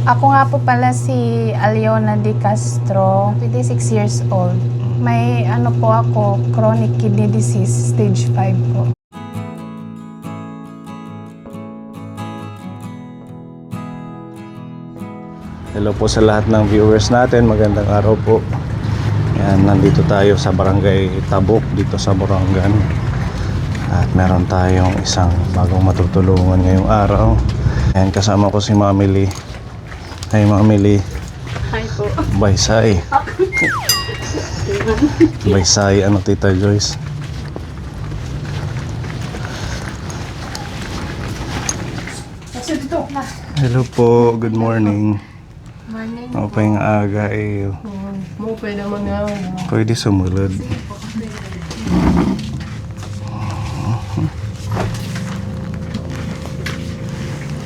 Ako nga po pala si Aliona De Castro, 26 years old. May ano po ako, chronic kidney disease, stage 5 po. Hello po sa lahat ng viewers natin, magandang araw po. Yan, nandito tayo sa Barangay Tabuk dito sa Borongan. At meron tayong isang bagong matutulungan ngayong araw. Yan, kasama ko si Mami Lee. Hi Mami Lee. Hi po. Baysay. Baysay, ano Tita Joyce? Hello po, good morning. Morning. Ako pa yung aga eh. Mo pwede naman nga. Pwede sumulod.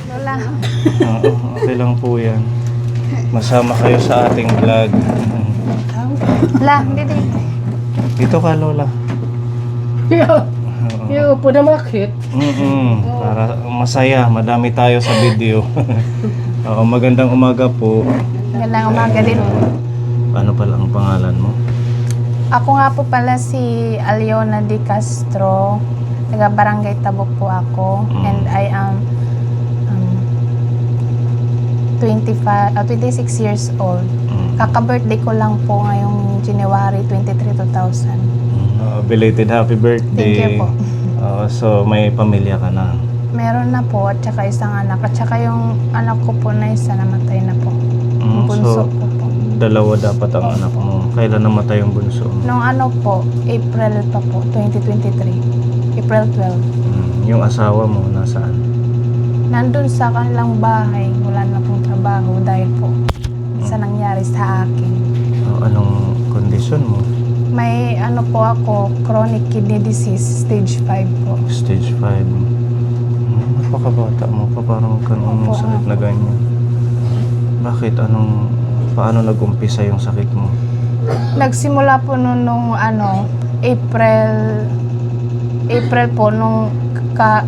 Lola, Oo, okay lang po yan. Masama kayo sa ating vlog. la, dito. Dito ka Lola. Yo, po na makit. Para masaya, madami tayo sa video. Oo, magandang umaga po. Magandang umaga din. Ano pala ang pangalan mo? Ako nga po pala si Aliona De Castro, taga Barangay Tabuk po ako. And I am 26 years old. Kaka-birthday ko lang po ngayong January 23, 2000. Belated happy birthday. Thank you po. So may pamilya ka na. Meron na po at saka isang anak. At saka yung anak ko po na isa namatay na po. Yung So bunso ko po. dalawa dapat ang anak mo. Kailan namatay yung bunso mo? Nung ano po, April pa po, 2023. April 12. Yung asawa mo nasaan? Nandun sa kanilang bahay, wala na pong trabaho dahil po sa nangyari sa akin. Anong kondisyon mo? May ano po ako, chronic kidney disease, stage 5 po. Stage 5. Napakabata mo pa, parang kanong Opo, sakit na ganyan. Bakit? Paano nag-umpisa yung sakit mo? Nagsimula po nung ano, April po,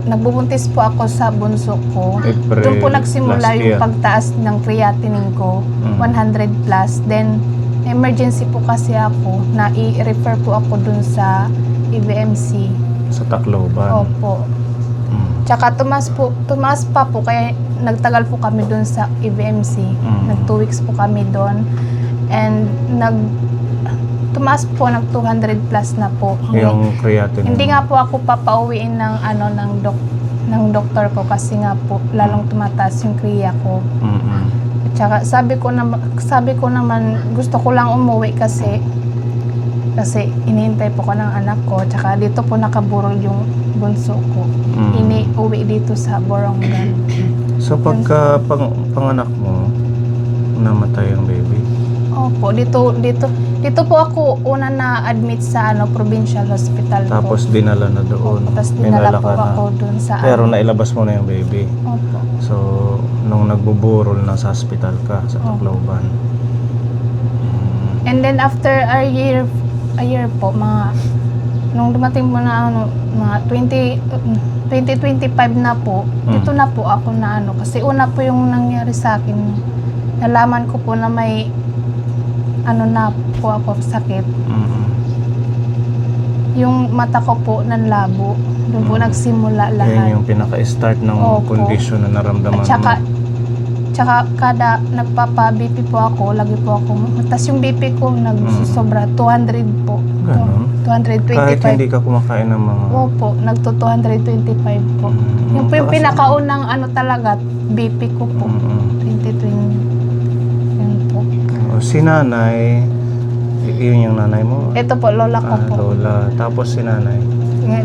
nagbubuntis po ako sa bunso ko. April Doon po nagsimula last year. yung pagtaas ng creatinine ko, 100 plus. Then, emergency po kasi ako, na i-refer po ako dun sa EVMC. Sa Tacloban. Opo. Tsaka tumaas pa po, kaya nagtagal po kami dun sa EVMC. Nag 2 weeks po kami dun. And tumaas po, nag 200 plus na po. Yung creatinine. Hindi nga po ako papauwiin ng doktor ko kasi nga po lalong tumataas yung kriya ko. Tsaka sabi ko naman gusto ko lang umuwi kasi inihintay po ko ng anak ko. Tsaka dito po nakaburol yung bunso ko. Iniuwi dito sa Borongan. So pagka panganak mo, namatay yung baby? Opo, dito po ako una na admit sa provincial hospital po. Tapos dinala na doon. Opo, tapos dinala po ka na. ako doon sa Pero nailabas mo na yung baby. Opo. So, nung nagbuburol na sa hospital ka, sa Tacloban. And then after a year po, nung dumating po na mga 2025 na po, dito na po ako na kasi una po yung nangyari sa akin. Nalaman ko po na may na po ako sakit. Yung mata ko po nanlabo. Doon po nagsimula lahat. Yan yung pinaka-start ng Opo. kondisyon na naramdaman Tsaka kada nagpapa-BP po ako, lagi po ako. Tapos yung BP ko nagsusobra, 200 po. Ganon? 225. Kahit hindi ka kumakain ng mga... Opo, nagto 225 po. Yung po yung Taas. pinakaunang talaga, BP ko po. 2020. Yun po. Si nanay, yun yung nanay mo? Ito po, lola ko po. Lola. Tapos si nanay?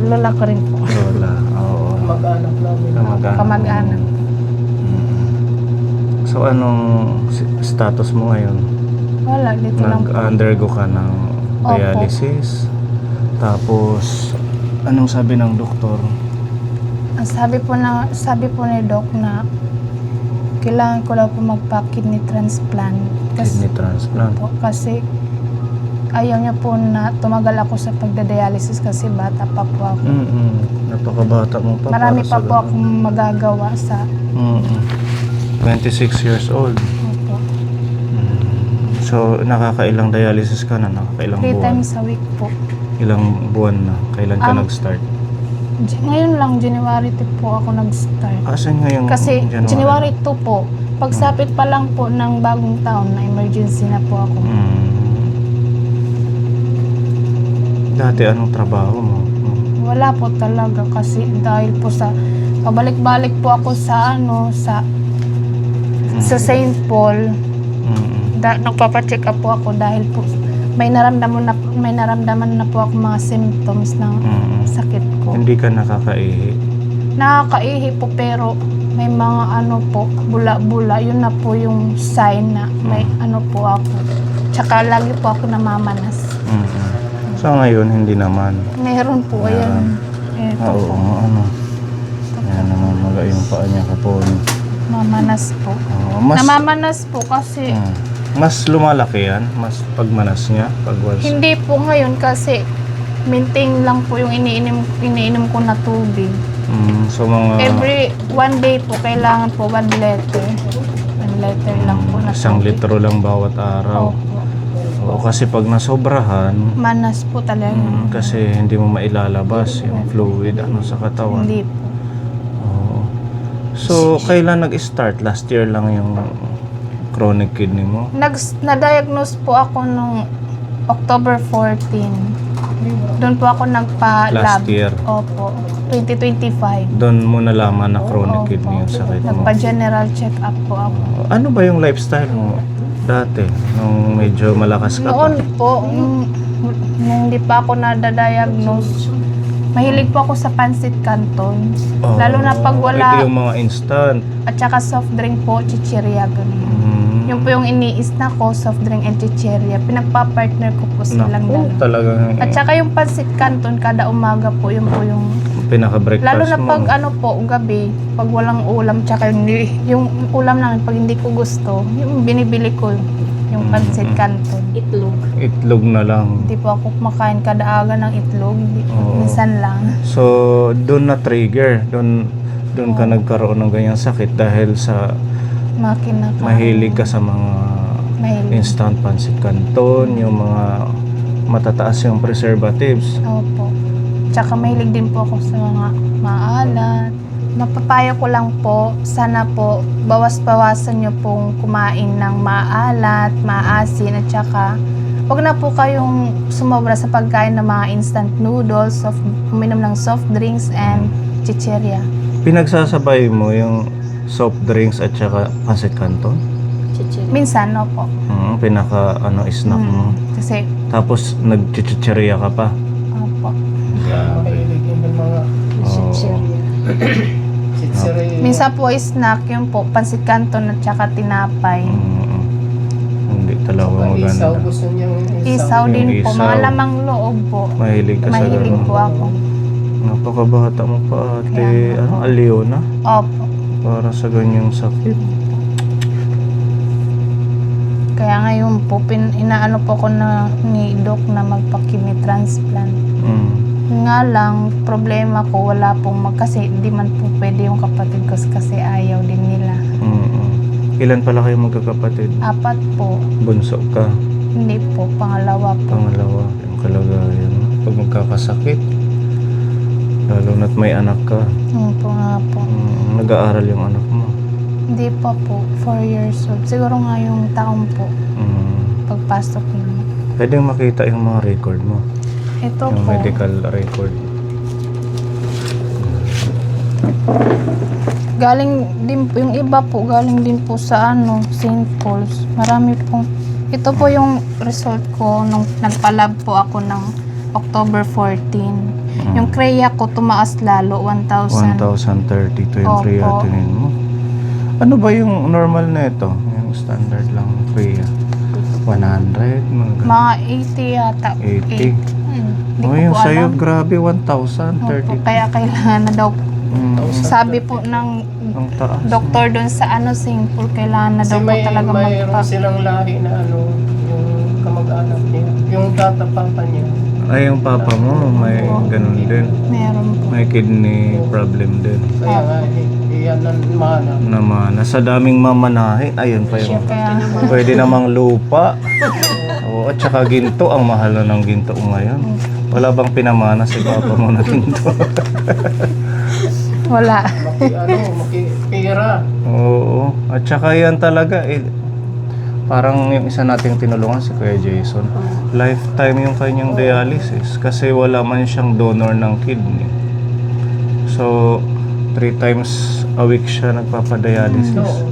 Lola ko rin po. Lola, oo. Mag-anak namin. Kamag-anak. So anong status mo ngayon? Wala, dito lang po. Nag-undergo ka ng dialysis. Tapos, anong sabi ng doktor? Ang sabi po ni Doc na kailangan ko lang po magpa-kidney transplant. Kidney transplant. Po, kasi ayaw niya po na tumagal ako sa pagdadialysis kasi bata pa po ako. Napakabata mo pa. Marami para pa sa po akong magagawa sa 26 years old. Opo. So, nakakailang dialysis ka na? Nakakailang 3 buwan? times a week po. Ilang buwan na? Kailan ka Um, nag-start? Ngayon lang, January 2 po ako nag-start. Asan nga yung Kasi January 2 po, pagsapit pa lang po ng bagong taon na emergency na po ako. Dati anong trabaho mo? Wala po talaga kasi dahil po sa pabalik-balik po ako sa sa St. Paul. Nagpapa-check up po ako dahil po may naramdaman na po ako mga symptoms ng sakit ko. Hindi ka nakakaihi? Nakakaihi po pero may mga po, bula-bula. Yun na po yung sign na may po ako. Tsaka lagi po ako namamanas. So ngayon, hindi naman. Meron po, ayan. Ito Oo, po. Ayan, namamaga yung paa niya kapon. Mamanas po. Namamanas po kasi mas lumalaki yan? Mas pagmanas niya? hindi po ngayon kasi maintain lang po yung iniinom ko na tubig. So mga Every 1 day po, kailangan po 1 liter. 1 liter lang po na 1 tubig. litro lang bawat araw. Opo. Oo, kasi pag nasobrahan, Manas po talaga. kasi hindi mo mailalabas yung fluid sa katawan. Hindi po. Oo. So, kailan nag-start? Last year lang yung chronic kidney mo? Na-diagnose po ako nung October 14. Doon po ako nagpa-lab. Last year? Opo. 2025. Doon mo nalaman na chronic Opo. kidney yung sakit mo. Nagpa-general check-up po ako. Ano ba yung lifestyle mo dati? Nung medyo malakas ka pa? Noon po, nung hindi pa ako nadadiagnose, mahilig po ako sa pancit canton. Lalo na pag wala, Ito yung mga instant. at saka soft drink po, chichirya, ganun. Yung po yung iniis na ko, soft drink and chichirya. Pinagpa-partner ko po silang Naku, dalawa. talagang At saka yung pancit canton, kada umaga po, yun po yung pinaka-breakfast lalo na mo. pag po, gabi, pag walang ulam, tsaka yung ulam namin, pag hindi ko gusto, yung binibili ko, yung pancit canton. Itlog na lang. Hindi po ako kumakain kada aga ng itlog. Oo. Minsan lang. So, doon na-trigger. Doon ka nagkaroon ng ganyang sakit dahil sa Makina ka. mahilig ka sa mga Mahilig. instant pancit canton, yung mga matataas yung preservatives. Opo. Tsaka mahilig din po ako sa mga maalat. Mapapayo ko lang po, sana po, bawas-bawasan nyo pong kumain ng maalat, maasin, at tsaka huwag na po kayong sumobra sa pagkain ng mga instant noodles, uminom ng soft drinks and chichirya. Pinagsasabay mo yung soft drinks at saka pancit canton? Minsan, no po. Pinaka snack mo. Kasi, Tapos nagchichirya ka pa. opo. Mahilig yun ng mga sitsirya. Minsan po snack, yun po, pancit canton at tsaka tinapay. Hindi talaga Isaw, maganda. gusto niyang Isaw Yung din po, mga isaw. lamang loob po. Mahilig ka sa Mahilig gano'n. po ako. Napakabata mo pa ate. Kaya nga po. Aliw na? Opo. Para sa ganyang sakit. Kaya ngayon po, inaano po ko na ni Doc na magpa-kidney transplant. Nga lang, problema ko, wala pong kasi di man po pwede yung kapatid ko kasi ayaw din nila. Ilan pala kayo magkakapatid? 4 po. Bunso ka? Hindi po, pangalawa po. Pangalawa? Yung kalagayan. Pag magkakasakit, lalo na't may anak ka, Yun po nga po. nag-aaral yung anak mo. Hindi pa po, 4 years old. Siguro nga yung taon po, pagpasok niya. Pwedeng makita yung mga record mo. Ito Yung po, medical record. galing din po, yung iba po, galing din po sa St. Paul's. Marami pong, ito po yung result ko nung nagpa-lab po ako ng October 14. Yung CREA ko tumaas lalo, 1,000. 1,032 yung Opo. creatinine mo. Ano ba yung normal na ito? Yung standard lang CREA? 100? Mga 80 yata. 80? Hindi ko yung po sa'yo, alam. grabe, Opo, 1,032. kaya kailangan na daw. Sabi po ng Ang taas. doktor doon sa St. Paul, kailangan na Kasi daw po talaga mayroon silang lahi na yung kamag-anak niya. Yung tatapapa niya. Ay, yung papa mo, may ganun din. Meron po. May kidney problem din. Kaya nga, yan ng mana. Naman, sa daming mamanahin, ayun pa yung Kaya, pwede namang lupa. Oo, at saka ginto, ang mahal na ng ginto ngayon. Wala bang pinamana si papa mo na ginto? wala. Makipira. Oo, at saka yan talaga parang yung isa nating tinulungan si Kuya Jason. Lifetime yung kanyang dialysis kasi wala man siyang donor ng kidney. So, 3 times a week siya nagpapadialysis.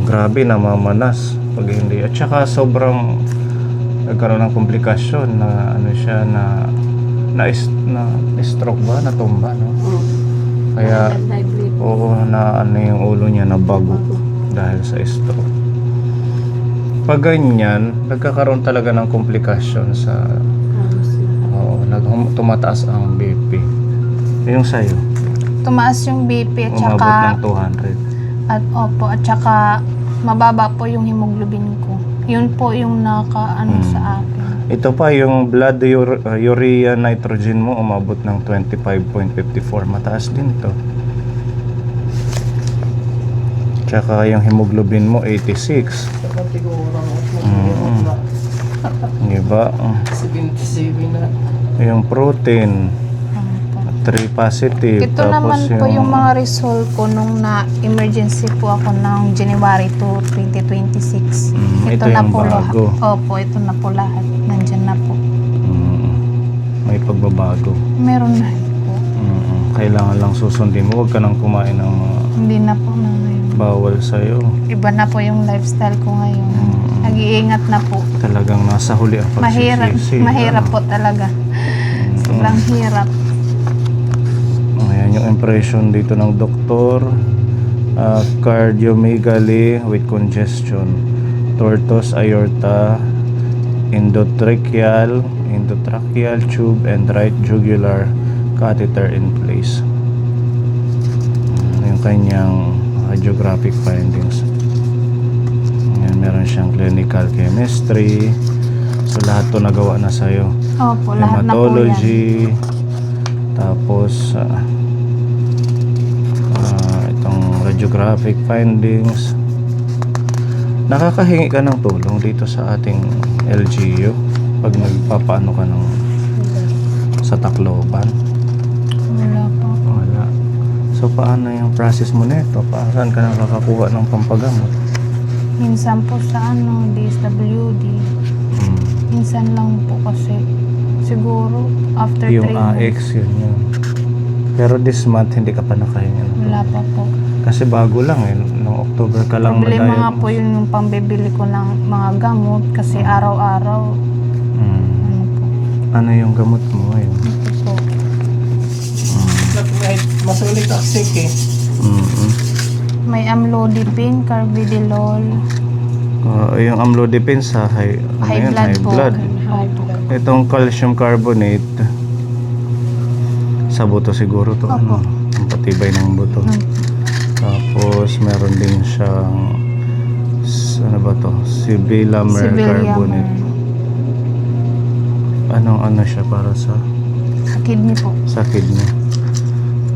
Grabe, namamanas pag hindi. At saka sobrang nagkaroon ng komplikasyon na ano siya na stroke ba? Natumba, no? Kaya, oo, na ano yung ulo niya, nabago dahil sa stroke. Pag ganyan, nagkakaroon talaga ng komplikasyon sa tumataas ang BP. Yung sa'yo, Tumaas yung BP at umabot saka, ng 200. at saka mababa po yung hemoglobin ko. Yun po yung nakaano sa akin. Ito pa, yung blood urea nitrogen mo umabot ng 25.54. Mataas din to. Tsaka yung hemoglobin mo 86. Diba? 77 na. Yung protein Ano po. 3 positive. Ito naman po yung mga result ko nung na-emergency po ako ng January 2, 2026. Ito na yung po lahat. bago. Opo, ito na po lahat. Nandyan na po. May pagbabago. Meron na po. Kailangan lang susundin mo. Huwag ka nang kumain ng mga Hindi na po na ngayon. bawal sa'yo. Iba na po yung lifestyle ko ngayon. Nag-iingat na po. Talagang nasa huli ang pagsisisi. Mahirap po talaga. Sobrang hirap. Ayan yung impression dito ng doktor. Cardiomegaly with congestion, tortus aorta, endotracheal tube, and right jugular catheter in place. Yung kanyang radiographic findings. Ayan, meron siyang clinical chemistry. So lahat to nagawa na sa'yo. Opo, lahat na po yan. Hematology. Tapos itong radiographic findings. Nakakahingi ka ng tulong dito sa ating LGU pag nagpapaano ka ng sa Tacloban. Wala po. Wala. So paano yung process mo nito? Saan ka nakakakuha ng pampagamot? Minsan po sa DSWD. Minsan lang po kasi siguro after 3 Yung months. AX yun. Pero this month hindi ka pa nakahinga. Wala pa po. Kasi bago lang noong October ka lang Problema nga ma-diagnose. po yun yung pambibili ko ng mga gamot kasi araw-araw ano po. Ano yung gamot mo ngayon? Ito po. Masulit aksik eh. May amlodipine, carvedilol, Yung amlodipine sa high blood high po. blood. Opo. Itong calcium carbonate sa buto siguro to. Opo. Ang patibay ng buto. Tapos meron din siyang ano ba to? Sibylamer carbonate. Ano siya para sa Kidney po. kidney.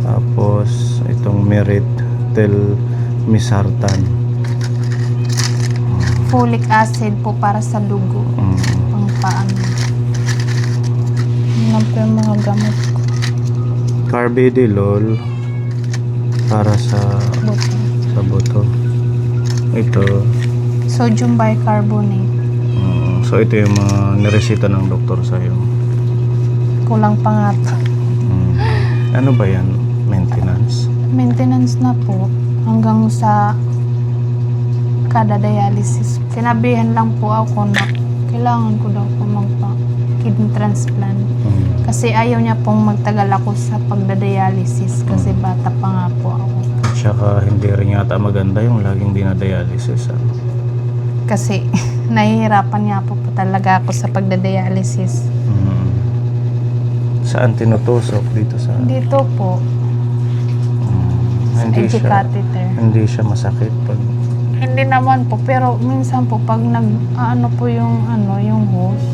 Tapos itong meryl-telmisartan. Folic acid po para sa dugo. Pang paano. Ano po yung mga gamot ko. Carvedilol para sa Buto. buto. Ito. Sodium bicarbonate. So ito yung mga niresita ng doktor sa'yo. Kulang pa nga to. Ano ba yan? Maintenance? Maintenance na po hanggang sa kada dialysis. Sinabihan lang po ako na kailangan ko daw po magpa-kidney transplant. Kasi ayaw niya pong magtagal ako sa pagdadialysis kasi bata pa nga po ako. At saka hindi rin yata maganda yung laging dinadialysis. Kasi nahihirapan niya po talaga ako sa pagdadialysis. Saan tinutusok? Dito sa... Dito po, Hindi edge siya, catheter. hindi siya masakit pag... Hindi naman po, pero minsan po pag ano po yung hose,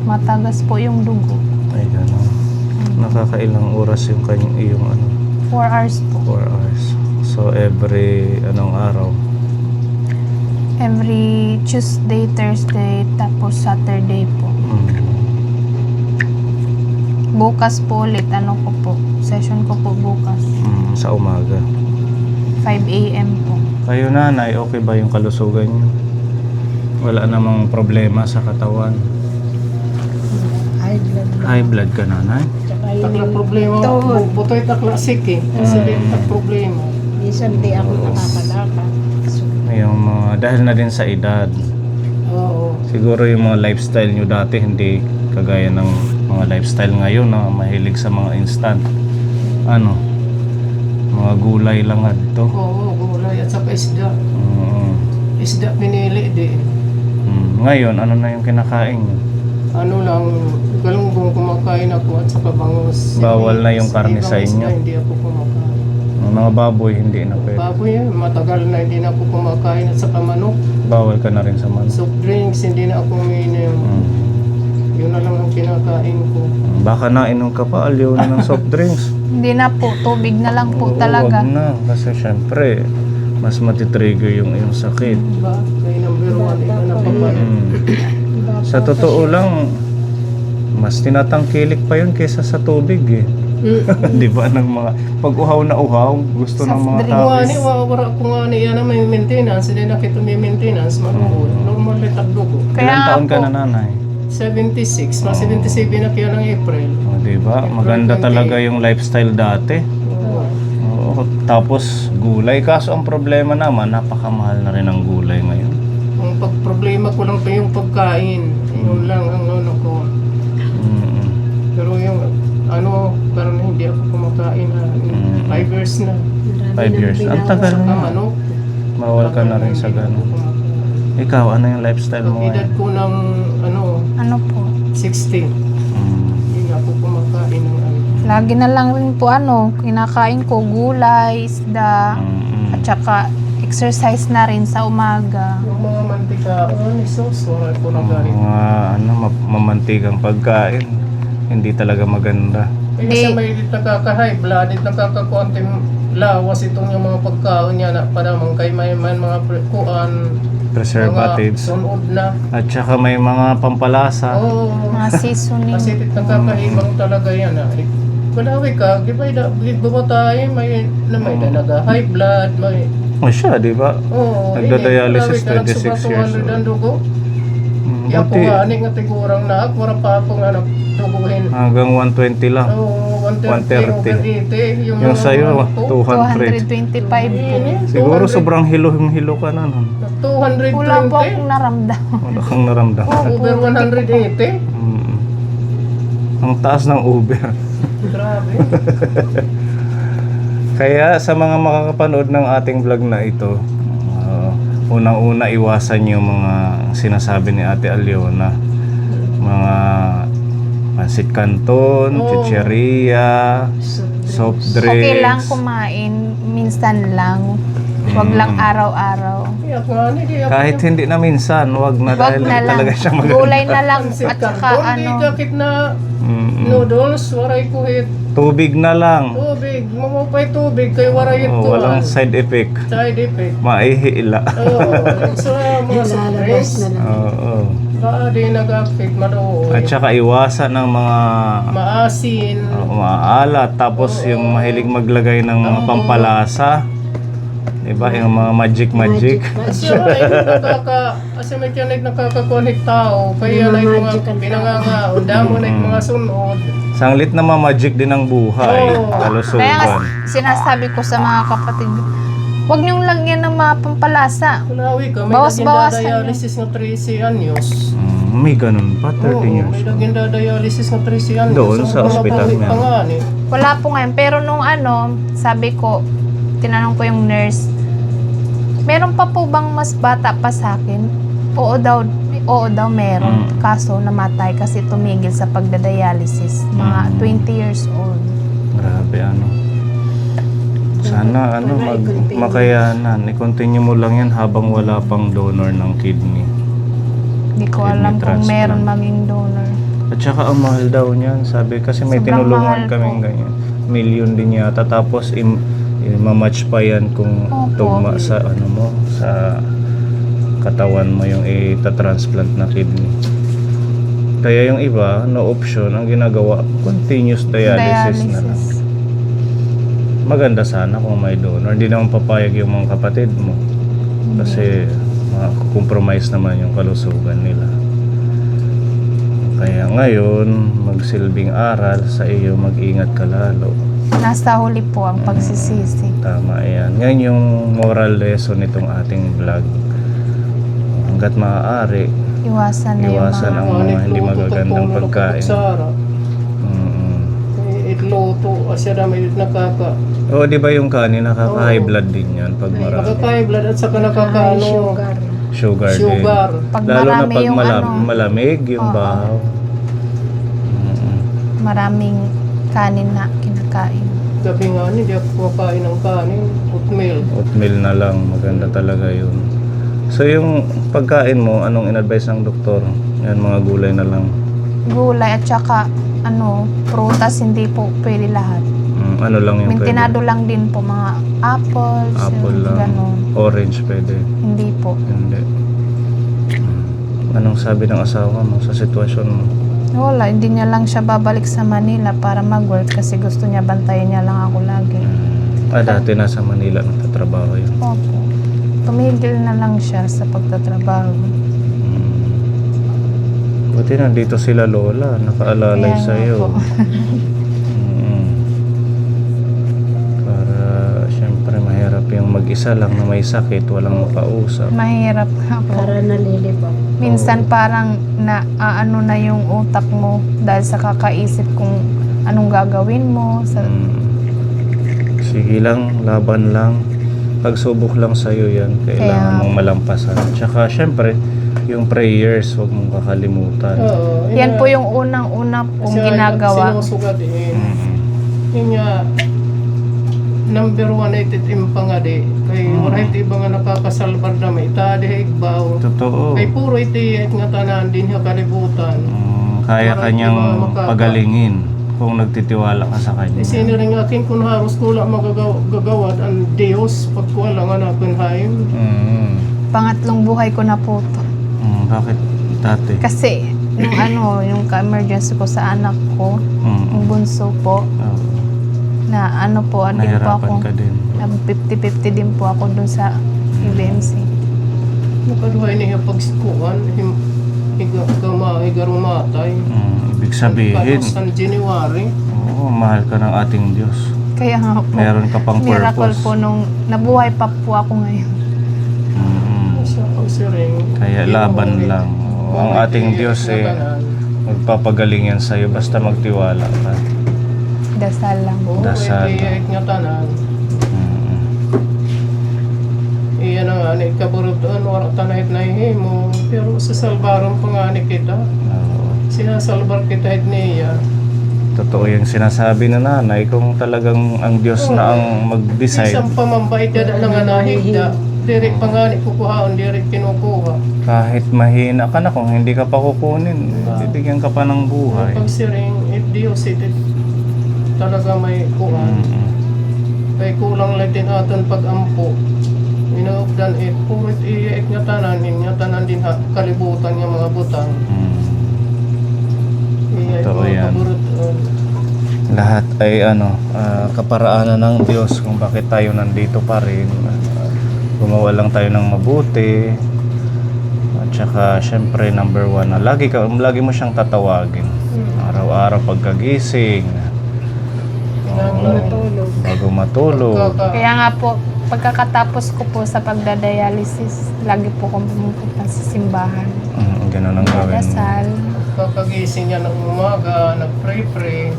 matagas po yung dugo. Ay, gano'n. Nakakailang oras yung kanyang iyong 4 hours po. 4 hours. So, So every anong araw? Every Tuesday, Thursday, tapos Saturday po. Bukas po ulit, ko po, session ko po bukas. Sa umaga. 5 a.m. po. Kayo nanay, okay ba yung kalusugan niyo? Wala namang problema sa katawan? High blood. High blood ka nanay? Tsaka Takla yung problema, tuhod. butoy takla sick eh. Kasi tak problema. Minsan di ako nakakalakad. So, Yung mga, dahil na din sa edad. Oo. Siguro yung mga lifestyle nyo dati hindi kagaya ng mga lifestyle ngayon na mahilig sa mga instant. Ano? Mga gulay lang to. Oo, gulay at saka isda. Isda pinili di. Ngayon, ano na yung kinakain nyo? Ano lang, galunggong kumakain ako at saka bangus. Bawal na yung karne Hindi sa bangus inyo? na, hindi ako kumakain. Yung mga baboy, hindi na pwede. Baboy matagal na hindi na ako kumakain at saka manok. Bawal ka na rin sa manok. Soft drinks, hindi na ako umiinom. Yun na lang ang kinakain ko. Baka nainom ka pa, aliw na ng soft drinks. Hindi na po, tubig na lang po Oo, talaga. wag na. Kasi syempre, mas matitrigger yung iyong sakit. Diba? Kaya number one, ikaw na papalit. Sa totoo lang, mas tinatangkilik pa yun kaysa sa tubig eh. Di ba? Ng mga, pag uhaw na uhaw, gusto ng mga Soft drink. tao. Kung ani, wawara ko nga ni yan na may maintenance, hindi na kita may maintenance, manuhod. Normal na tagdo ko. Kaya Ilang nga taon ka po. na nanay? 76, mga 77 na kaya ng April. O, di ba? Maganda talaga yung lifestyle dati. Oo. Oo, tapos gulay. Kaso ang problema naman, napakamahal na rin ang gulay ngayon. Ang pagproblema ko lang pa yung pagkain. Yun lang ang ano ko. Mm. Pero yung ano, parang hindi ako kumakain na 5 years na. 5 years. Ang tagal Saka na. manok. Bawal ka na rin sa gano'n. Ikaw, ano yung lifestyle mo Ang edad ngayon? ko ng ano, Ano po, 60. Mm. Hindi na ako kumakain ng ano. lagi na lang rin po kinakain ko gulay, isda, Mm. at saka exercise na rin sa umaga. Yung mga mantikaon, isos, wala ko na galit. Mga mamantigang pagkain, hindi talaga maganda. Kaya sa may nakaka-high blood, nakaka-konting lawas itong yung mga pagkaon niya na para kay may mga kuan, Preservatives. mga sunod na. At saka may mga pampalasa. Oo. Mga seasoning. Kasi nakakahimang talaga yan. Kalawi ka, di ba tayo, may high blood, may... O siya, di ba? Oo. Nagda-dialysis Kalawi ka, 26 nagsuba years 200 ang old. dugo. Kaya po Buti, nga, nga tigurang na, wala pa akong duguhin. hanggang 120 lang. Oo, 130. 130. Yung mga sa'yo, ano ko, 200. 225 po. Siguro sobrang hilo ka na nun. 220. Wala po akong naramdam. Wala kang naramdaman. Over 180. Mm. Ang taas ng Uber. Grabe. Kaya sa mga makakapanood ng ating vlog na ito, unang-una iwasan yung mga sinasabi ni Ate Aliona. Mga pansit canton, chicheria, soft drinks. Okay lang kumain, minsan lang. Huwag lang araw-araw. Kaya ko nga, hindi ako. Kahit hindi na minsan, wag na Wag dahil na lang. talaga siya maganda. Gulay na lang Pansit at saka canton, di kakit na noodles, waray ko hit. Tubig na lang. Tubig, mamupay tubig, kay waray ito. Walang side effect. Side effect. Maihila. Oo, so mga soft drinks, lalabas na lang. Oo. baka di nag-affect maluoy. At saka iwasan ng mga Maasin. maalat. Tapos yung mahilig maglagay ng mga pampalasa. Diba? Yung mga magic. Kasi may tiyanig nakaka-connect tao, kaya na yung mga pinangangaon, damo na yung mga sunod. Sanglit na magic din ang buhay. Oo. Kaya nga Kalusugan. sinasabi ko sa mga kapatid, huwag niyong lagyan ng mga pampalasa. Kulawi ka, may Bawas-bawasan dialysis ng 13 anyos. May ganun pa, 13 Oo, years. may dialysis ng 13 anyos. Doon sa ospital niya. Wala po ngayon. Pero nung sabi ko, tinanong ko yung nurse, meron pa po bang mas bata pa sa akin? Oo daw meron. Kaso namatay kasi tumigil sa pagdadialysis. Mga 20 years old. Grabe Sana makayanan. I-continue mo lang yan habang wala pang donor ng kidney. Hindi ko Kidney alam kung transplant. meron maging donor. At saka ang mahal daw niyan. Sabi kasi may Sobrang tinulungan mahal kaming po. ganyan. Million din yata. Tapos ma-match pa yan kung Opo. tugma sa ano mo, sa katawan mo yung ita-transplant na kidney. Kaya yung iba, no option, ang ginagawa, continuous dialysis na lang. Maganda sana kung may donor. Hindi naman papayag yung mga kapatid mo. Kasi compromise naman yung kalusugan nila. Kaya ngayon, magsilbing aral sa iyo, mag-ingat ka lalo. Nasa huli po ang pagsisisi. Tama yan. Yan yung moral lesson nitong ating vlog. Hanggat maaari, Iwasan na yung iwasan mga... ang mga hindi magagandang pagkain. Sara. Itloto, asya na may nakaka. Oo, di ba yung kanin, nakaka-high blood din yan pag marami. Nakaka-high blood at saka nakaka-ano. Sugar. Sugar din. Sugar. Pag Lalo na marami pag yung ano, malamig yung Oo. bahaw. maraming kanin na kinakain. Gabi nga hindi ako kumakain ng kanin. Oatmeal. Oatmeal na lang, maganda talaga yun. So yung pagkain mo, anong in-advise ng doktor? Yan, mga gulay na lang. Gulay at saka prutas, hindi po pwede lahat. Ano lang yung Mintinado lang din po mga apples, Apple yung lang. ganun. Orange pwede. Hindi po. Hindi. Anong sabi ng asawa mo sa sitwasyon mo? Wala, hindi niya lang siya babalik sa Manila para mag-work kasi gusto niya bantayan niya lang ako lagi. Dati nasa Manila nagtatrabaho yun. Opo. Tumigil na lang siya sa pagtatrabaho. Buti nandito sila lola, nakaalalay Kaya sa nga iyo. po. Para syempre mahirap yung mag-isa lang na may sakit, walang makausap. Mahirap nga po. Para nalilibang. Minsan parang ano na yung utak mo dahil sa kakaisip kung anong gagawin mo. Sige lang, laban lang. Pagsubok lang sa'yo yan, kailangan Kaya- mong malampasan. Tsaka syempre, yung prayers, huwag mong kakalimutan. Oo. Yan po yung unang-una kong ginagawa. Sinusugat din. Mm. Yun nga, number one ay titim pa nga di. Kay wala iti iba nga nakakasalbar na may itadi, igbaw. Totoo. Kay puro iti at nga tanan din yung kalibutan. Kaya Parang kanyang di ba makaka- pagalingin kung nagtitiwala ka sa kanya. Sino rin akin kung haros ko lang magagawad ang Diyos pag ko lang nga nakunhayin. Pangatlong buhay ko na po to. Bakit dati? Kasi yung ka-emergency ko sa anak ko, yung bunso po, na din po Nahirapan ako. ka din. 50-50 din po ako dun sa UBMC. Makaduhay niya pagsikuan, higarumatay. Ibig sabihin, San January. oo, mahal ka ng ating Diyos. Kaya nga po, Meron ka pang miracle purpose. po nung nabuhay pa po ako ngayon. Sa pagsiring. Kaya laban lang. Oo, ang ating Diyos magpapagaling yan sa'yo basta magtiwala ka. Dasal lang. Dasal. Dasal. Nga tanan. Iyan na nga, ikaburutan, wala tanahit na ihimo. Pero sa salbaran pa nga ni kita. Oo. Sinasalbar kita at niya. Totoo yung sinasabi na nanay, kung talagang ang Diyos na ang mag-decide, Isang pamambait ka na nga nahigda. Direk pa nga ni kukuhaan, direk kinukuha. kahit mahina ka na, kung hindi ka pa kukunin, bibigyan ka pa ng buhay. Pagsiring, if Diyos it talaga may kuhan. Kay kulang lang din aton pag-ampo. Inaugdan it. Purit iyaik nga tanan din kalibutan nga mga butang. Iyaik Totoo mga yan. kaburutan. Lahat ay kaparaanan ng Diyos kung bakit tayo nandito pa rin. Gumawa lang tayo ng mabuti. At saka syempre number one, lagi mo siyang tatawagin. Araw-araw pagkagising. Bago matulog. Kaya nga po, pagkakatapos ko po sa pagdadialysis, lagi po akong pumupunta sa simbahan. Ganun ang gawin mo. Dasal. Pagkagising niya ng umaga, nag-pray-pray.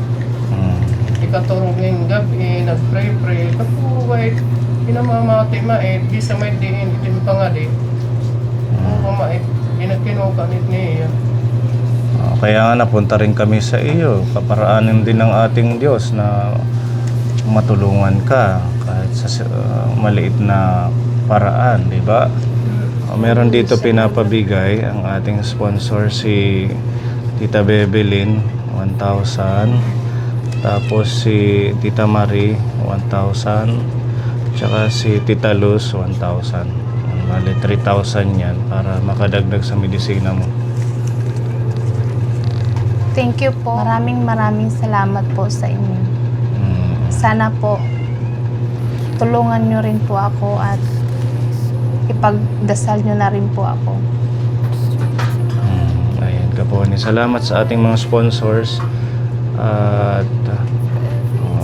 Ikaturog ng gabi, nag-pray-pray. Kapuway, pinamamati mait, bisa may diin, itim pa nga di. Puro mait, inakinukanit niya. Kaya nga napunta rin kami sa iyo. Kaparaanin din ng ating Diyos na matulungan ka kahit sa maliit na paraan, di ba? Meron dito pinapabigay ang ating sponsor si Tita Bebelyn, 1,000. Tapos si Tita Marie, 1,000. Tsaka si Tita Luz, 1,000. Bali, 3,000 yan para makadagdag sa medisina mo. Thank you po. Maraming salamat po sa inyo. Sana po tulungan nyo rin po ako at ipagdasal nyo na rin po ako. Ayan, Kaponi. Salamat sa ating mga sponsors at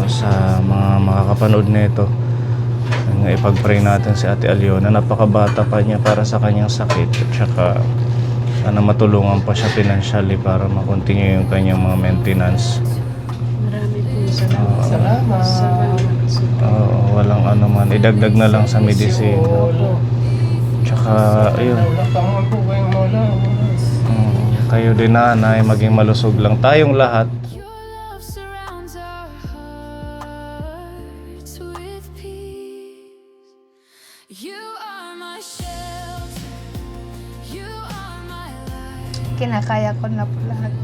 sa mga makakapanood nito. Ipag-pray natin si Ate Aliona. Napakabata pa niya para sa kanyang sakit at saka sana matulungan pa siya financially para makontinue yung kanyang mga maintenance. Marami po salamat. Salamat. Walang ano man, idagdag na lang sa medicine. Tsaka, ayun, kayo din nanay, maging malusog lang tayong lahat. Your love surrounds our hearts with peace. You are my shelter. You are my light. Kinakaya ko na po lahat.